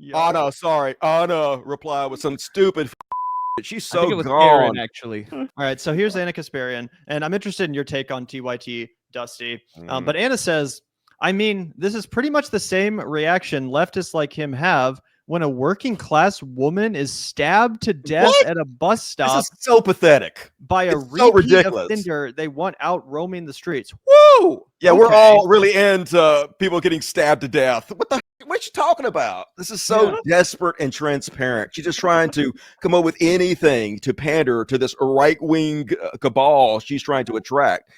Yep. Anna, sorry. Anna replied with some stupid she's I think so it was gone. Aaron, actually. All right, so here's Anna Kasparian, and I'm interested in your take on TYT, Dusty. But Anna says, I mean, this is pretty much the same reaction leftists like him have when a working class woman is stabbed to death What? at a bus stop This is so pathetic. by a It's so repeat ridiculous. offender they want out roaming the streets. Woo! Yeah, we're Okay. all really into people getting stabbed to death. What you talking about? This is so desperate and transparent. She's just trying to come up with anything to pander to this right-wing cabal she's trying to attract.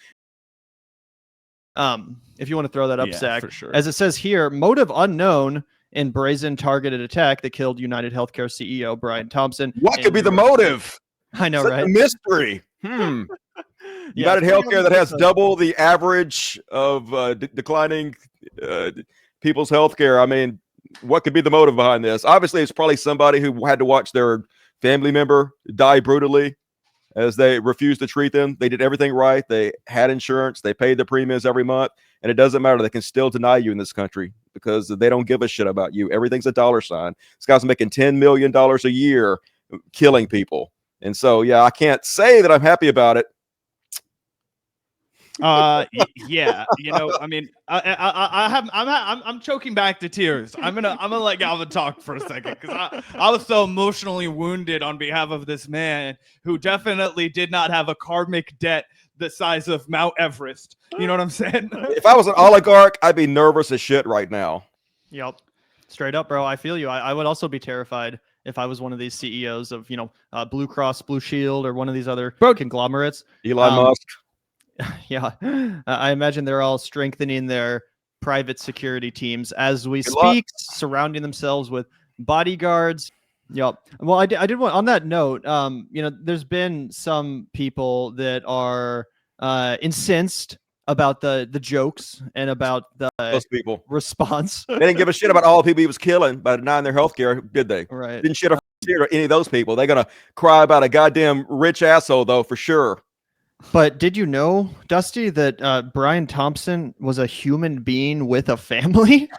If you want to throw that up, Yeah, Zach, for sure. as it says here, motive unknown in brazen targeted attack that killed United Healthcare CEO Brian Thompson. What could be the New York. motive? I know, Such right? a mystery. Yeah, United Healthcare that has double the average of declining people's healthcare. I mean, what could be the motive behind this? Obviously, it's probably somebody who had to watch their family member die brutally as they refused to treat them. They did everything right. They had insurance. They paid the premiums every month. And it doesn't matter. They can still deny you in this country because they don't give a shit about you. Everything's a dollar sign. This guy's making $10 million a year killing people. And so, yeah, I can't say that I'm happy about it. Yeah, you know, I mean, I'm choking back to tears. I'm gonna let Galvin talk for a second because I was so emotionally wounded on behalf of this man who definitely did not have a karmic debt the size of Mount Everest. You know what I'm saying? If I was an oligarch, I'd be nervous as shit right now. Yep. Straight up, bro. I feel you. I would also be terrified if I was one of these CEOs of, Blue Cross Blue Shield or one of these other conglomerates. Elon Musk. Yeah. I imagine they're all strengthening their private security teams as we Good speak, luck. surrounding themselves with bodyguards. Yep. Well, I did want on that note, there's been some people that are incensed about the jokes and about the Those people. response. They didn't give a shit about all the people he was killing by denying their health care, did they? Right. Didn't shit or any of those people. They're going to cry about a goddamn rich asshole, though, for sure. But did you know, Dusty, that Brian Thompson was a human being with a family?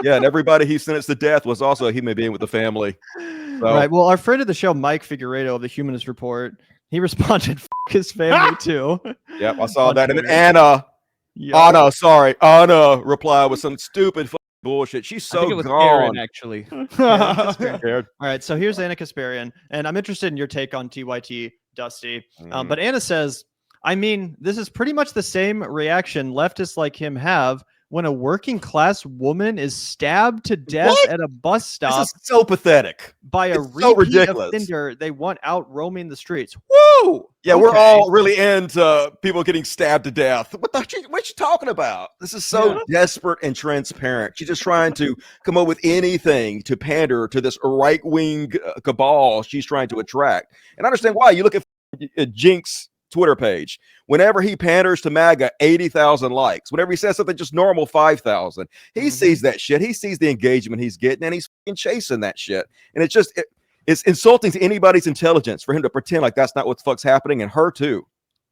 Yeah, and everybody he sentenced to death was also a human being with a family. So, Right. Well, our friend of the show, Mike Figueredo of the Humanist Report, he responded, "F his family too." yep, I saw On that. And then Twitter. Anna replied with some stupid bullshit. She's I think so it was gone. Aaron, actually. All right. So here's Anna Kasparian, and I'm interested in your take on TYT, Dusty. But Anna says, I mean, this is pretty much the same reaction leftists like him have when a working class woman is stabbed to death at a bus stop. This is so pathetic. By a so repeat ridiculous. offender they want out roaming the streets. Woo! Yeah, Okay. we're all really into people getting stabbed to death. What you talking about? This is so desperate and transparent. She's just trying to come up with anything to pander to this right-wing cabal she's trying to attract. And I understand why. You look at Jink's Twitter page. Whenever he panders to MAGA, 80,000 likes. Whenever he says something just normal, 5,000. He sees that shit. He sees the engagement he's getting, and he's fucking chasing that shit. And it's insulting to anybody's intelligence for him to pretend like that's not what the fuck's happening, and her too.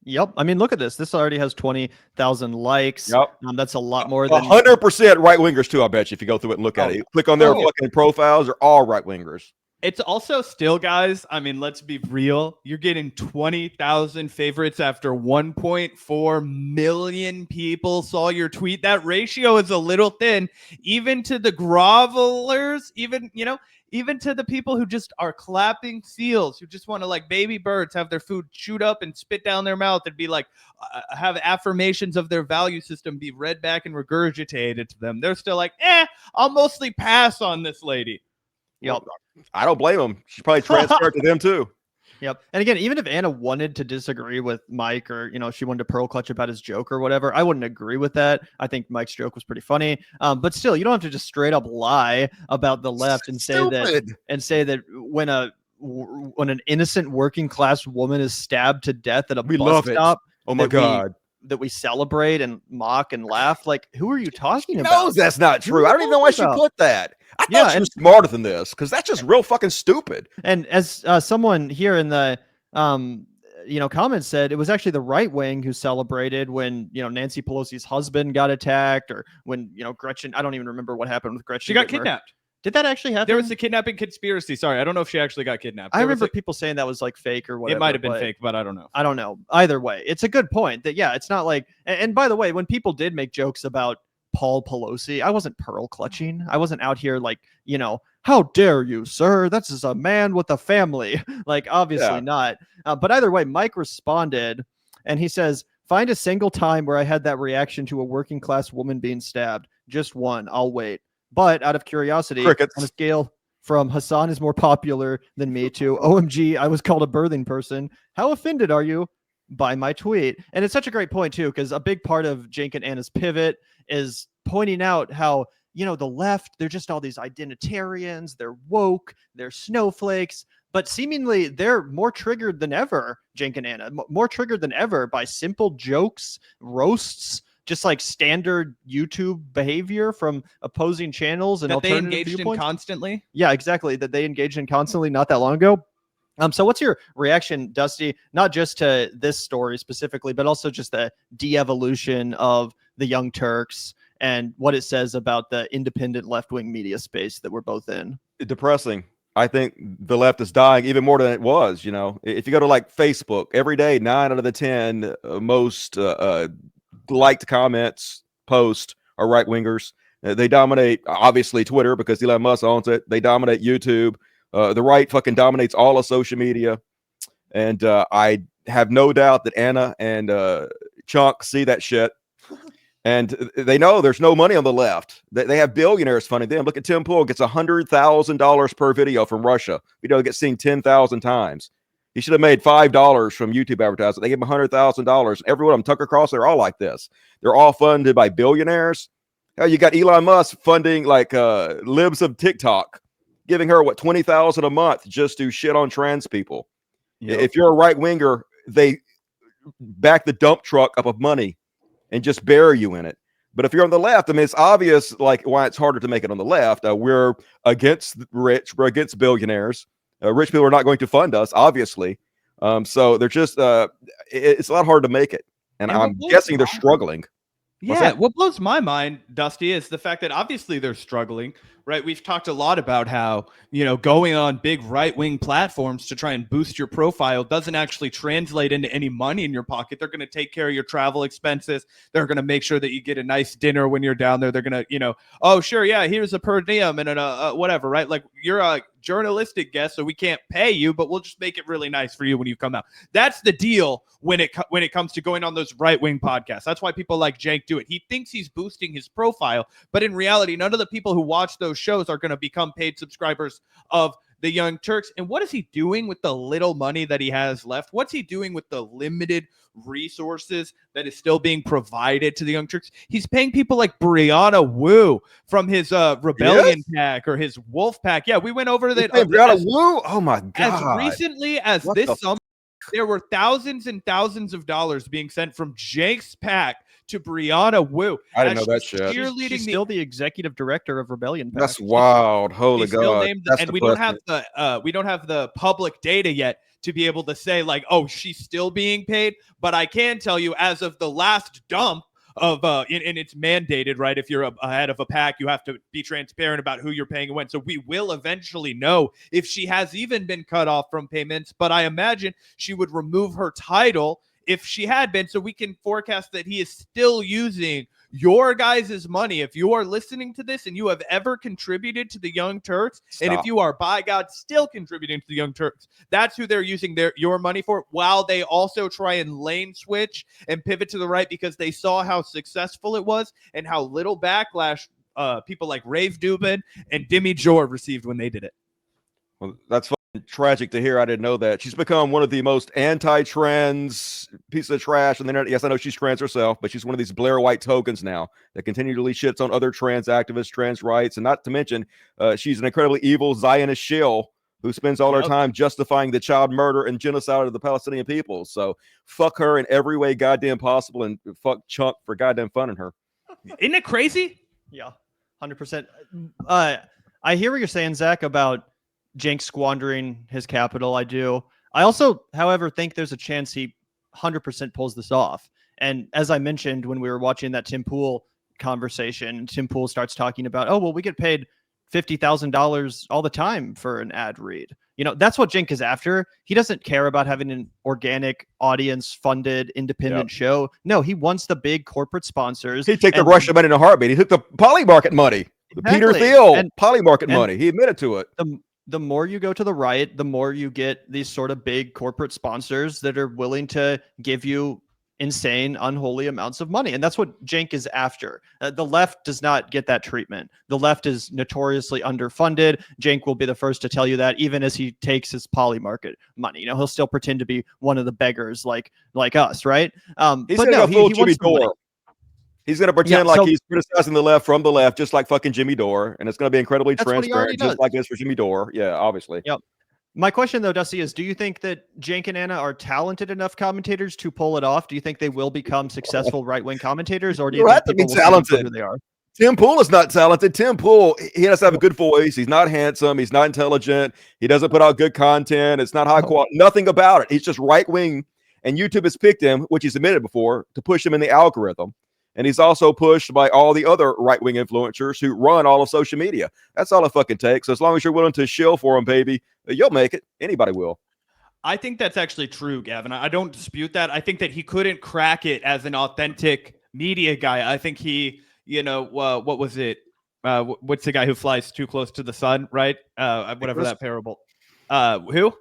Yep. I mean, look at this. This already has 20,000 likes. Yep. That's a lot more than 100% right wingers too. I bet you if you go through it and look at it, you click on their fucking profiles, they're all right wingers. It's also still, guys, I mean, let's be real. You're getting 20,000 favorites after 1.4 million people saw your tweet. That ratio is a little thin, even to the grovelers, even to the people who just are clapping seals, who just want to, like baby birds, have their food shoot up and spit down their mouth and be like, have affirmations of their value system be read back and regurgitated to them. They're still like, I'll mostly pass on this lady. Yep. I don't blame them. She's probably transferred to them too. Yep. And again, even if Anna wanted to disagree with Mike, or she wanted to pearl clutch about his joke or whatever, I wouldn't agree with that. I think Mike's joke was pretty funny. But still, you don't have to just straight up lie about the left and say that when an innocent working class woman is stabbed to death at a bus stop, oh my god, that we celebrate and mock and laugh. Like, who are you talking about? knows that's not true. I don't even know why she put that. I thought she was smarter than this, because that's just real fucking stupid. And as someone here in the comments said, it was actually the right wing who celebrated when Nancy Pelosi's husband got attacked, or when Gretchen. I don't even remember what happened with Gretchen. She got kidnapped. Did that actually happen? There was a kidnapping conspiracy. Sorry, I don't know if she actually got kidnapped. I remember people saying that was like fake or whatever. It might have been fake, but I don't know. I don't know. Either way, it's a good point that, yeah, it's not like, and by the way, when people did make jokes about Paul Pelosi, I wasn't pearl clutching. I wasn't out here like, how dare you, sir? That's just a man with a family. Like, obviously not. But either way, Mike responded and he says, find a single time where I had that reaction to a working class woman being stabbed. Just one. I'll wait. But out of curiosity, Crickets. on a scale from Hassan is more popular than me to OMG, I was called a birthing person, how offended are you by my tweet? And it's such a great point, too, because a big part of Jake and Anna's pivot is pointing out how, the left, they're just all these identitarians, they're woke, they're snowflakes, but seemingly they're more triggered than ever, Jake and Anna, more triggered than ever by simple jokes, roasts, just like standard YouTube behavior from opposing channels and that they alternative engaged viewpoints. in constantly. Yeah, exactly. That they engaged in constantly not that long ago. So what's your reaction, Dusty, not just to this story specifically, but also just the de-evolution of the Young Turks and what it says about the independent left-wing media space that we're both in? Depressing. I think the left is dying even more than it was. If you go to like Facebook, every day, 9 out of the 10 most liked comments, post are right wingers. They dominate, obviously, Twitter because Elon Musk owns it. They dominate YouTube. The right fucking dominates all of social media. And I have no doubt that Anna and Chunk see that shit. And they know there's no money on the left. They have billionaires funding them. Look at Tim Pool, gets $100,000 per video from Russia. Video gets seen 10,000 times. He should have made $5 from YouTube advertising. They gave him $100,000. Every one of them, Tucker Carlson, they're all like this. They're all funded by billionaires. Hell, you got Elon Musk funding like libs of TikTok, giving her $20,000 a month just to shit on trans people. Yep. If you're a right winger, they back the dump truck up of money and just bury you in it. But if you're on the left, I mean, it's obvious like why it's harder to make it on the left. We're against rich. We're against billionaires. Rich people are not going to fund us, obviously. So they're just, it's a lot harder to make it. And I'm guessing they're struggling. Yeah, what blows my mind, Dusty, is the fact that obviously they're struggling, right? We've talked a lot about how, going on big right-wing platforms to try and boost your profile doesn't actually translate into any money in your pocket. They're going to take care of your travel expenses. They're going to make sure that you get a nice dinner when you're down there. They're going to, oh, sure, yeah, here's a per diem and whatever, right? Like, you're a journalistic guest, so we can't pay you, but we'll just make it really nice for you when you come out. That's the deal when it comes to going on those right-wing podcasts. That's why people like Jake do it. He thinks he's boosting his profile, but in reality, none of the people who watch those shows are going to become paid subscribers of the Young Turks. And what is he doing with the little money that he has left? What's he doing with the limited resources that is still being provided to the Young Turks? He's paying people like Brianna Wu from his Rebellion pack or his Wolf pack. Yeah, we went over that. Brianna Wu? Oh my God. As recently as this summer, there were thousands and thousands of dollars being sent from Jake's pack to Brianna Wu. I didn't know that shit. She's still the executive director of Rebellion pack. That's wild. Holy God. And we don't have the public data yet to be able to say like, oh, she's still being paid. But I can tell you, as of the last dump of and it's mandated, right? If you're a head of a pack, you have to be transparent about who you're paying and when. So we will eventually know if she has even been cut off from payments. But I imagine she would remove her title if she had been, so we can forecast that he is still using your guys' money. If you are listening to this and you have ever contributed to the Young Turks, and if you are, by God, still contributing to the Young Turks, that's who they're using your money for, while they also try and lane switch and pivot to the right because they saw how successful it was and how little backlash people like Rafe Dubin and Demi Jor received when they did it. Well, that's tragic to hear. I didn't know that. She's become one of the most anti-trans pieces of trash on the internet. Yes, I know she's trans herself, but she's one of these Blair White tokens now that continually shits on other trans activists, trans rights, and not to mention she's an incredibly evil Zionist shill who spends all her time justifying the child murder and genocide of the Palestinian people. So fuck her in every way goddamn possible, and fuck Chunk for goddamn funding her. Isn't it crazy? Yeah, 100%. I hear what you're saying, Zach, about Jenks squandering his capital. I do. I also, however, think there's a chance he 100% pulls this off. And as I mentioned when we were watching that Tim Pool conversation, Tim Pool starts talking about, oh, well, we get paid $50,000 all the time for an ad read. You know, that's what Cenk is after. He doesn't care about having an organic, audience-funded, independent show. No, he wants the big corporate sponsors. He'd take the Russian money in a heartbeat. He took the Polymarket money, the Peter Thiel Polymarket money. He admitted to it. The more you go to the right, the more you get these sort of big corporate sponsors that are willing to give you insane, unholy amounts of money. And that's what Cenk is after. The left does not get that treatment. The left is notoriously underfunded. Cenk will be the first to tell you that, even as he takes his Polymarket money. You know, he'll still pretend to be one of the beggars like us, right? He's Jimmy Dore. He's going to pretend like he's criticizing the left from the left, just like fucking Jimmy Dore. And it's going to be incredibly transparent, just like this for Jimmy Dore. Yeah, obviously. Yep. My question, though, Dusty, is do you think that Cenk and Anna are talented enough commentators to pull it off? Do you think they will become successful right-wing commentators, or do you think people will talented who they are? Tim Pool is not talented. Tim Pool, he has to have a good voice. He's not handsome. He's not intelligent. He doesn't put out good content. It's not high quality. Nothing about it. He's just right-wing, and YouTube has picked him, which he's admitted before, to push him in the algorithm. And he's also pushed by all the other right-wing influencers who run all of social media. That's all it fucking takes. So as long as you're willing to shill for him, baby, you'll make it. Anybody will. I think that's actually true, Gavin. I don't dispute that. I think that he couldn't crack it as an authentic media guy. I think he, what was it? What's the guy who flies too close to the sun, right? Whatever Icarus? That parable. Who?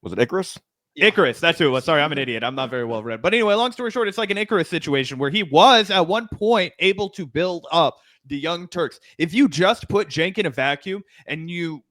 Was it Icarus? Icarus, that's who it was. Sorry, I'm an idiot. I'm not very well read. But anyway, long story short, it's like an Icarus situation where he was at one point able to build up the Young Turks. If you just put Cenk in a vacuum and you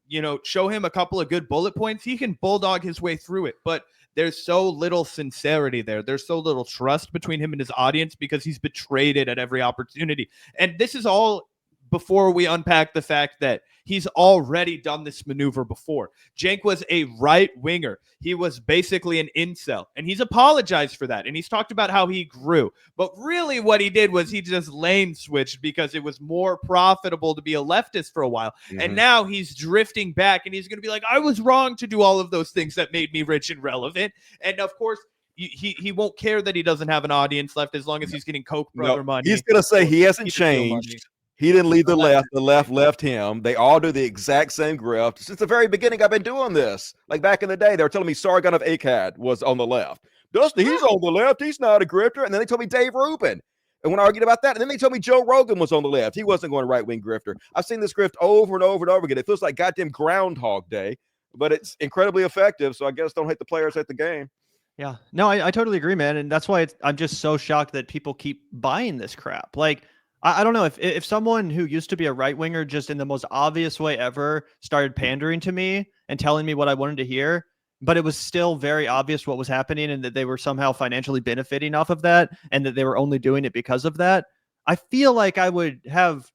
show him a couple of good bullet points, he can bulldog his way through it. But there's so little sincerity there. There's so little trust between him and his audience because he's betrayed it at every opportunity. And this is all before we unpack the fact that he's already done this maneuver before. Cenk was a right winger. He was basically an incel, and he's apologized for that. And he's talked about how he grew. But really what he did was he just lane switched because it was more profitable to be a leftist for a while. Mm-hmm. And now he's drifting back, and he's going to be like, I was wrong to do all of those things that made me rich and relevant. And of course, he won't care that he doesn't have an audience left as long as he's getting Koch brother money. He's going to say he hasn't changed. He didn't leave the left. The left left him. They all do the exact same grift. Since the very beginning, I've been doing this. Like back in the day, they were telling me Sargon of Akkad was on the left. Dusty, he's on the left. He's not a grifter. And then they told me Dave Rubin. And when I argued about that, and then they told me Joe Rogan was on the left. He wasn't going right-wing grifter. I've seen this grift over and over and over again. It feels like goddamn Groundhog Day, but it's incredibly effective. So I guess don't hate the players, hate the game. Yeah. No, I totally agree, man. And that's why I'm just so shocked that people keep buying this crap. Like, I don't know if someone who used to be a right winger just in the most obvious way ever started pandering to me and telling me what I wanted to hear, but it was still very obvious what was happening and that they were somehow financially benefiting off of that and that they were only doing it because of that. I feel like I would have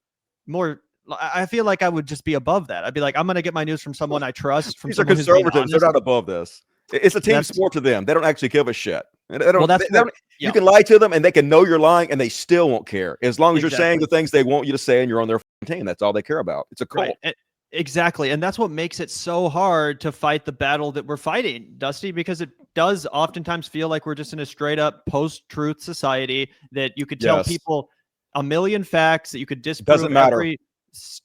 more. I feel like I would just be above that. I'd be like, I'm going to get my news from someone I trust. From These are conservatives. They're not above this. It's a team sport to them. They don't actually give a shit. You can lie to them and they can know you're lying and they still won't care. As long as you're saying the things they want you to say and you're on their team, that's all they care about. It's a cult. Right. Exactly. And that's what makes it so hard to fight the battle that we're fighting, Dusty, because it does oftentimes feel like we're just in a straight up post-truth society that you could tell people a million facts that you could disprove everything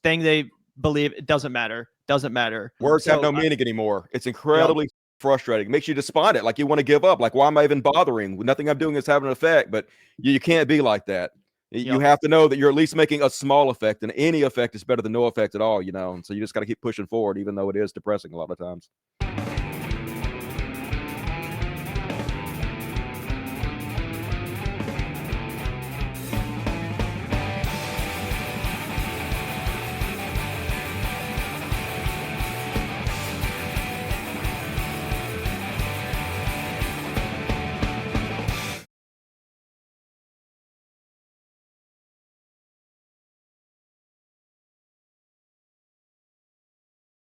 they believe. It doesn't matter. Doesn't matter. Words have no meaning anymore. It's incredibly frustrating. It makes you despondent, like you want to give up. Like, why am I even bothering? Nothing I'm doing is having an effect. But you can't be like that. You have to know that you're at least making a small effect, and any effect is better than no effect at all, And so you just got to keep pushing forward, even though it is depressing a lot of times.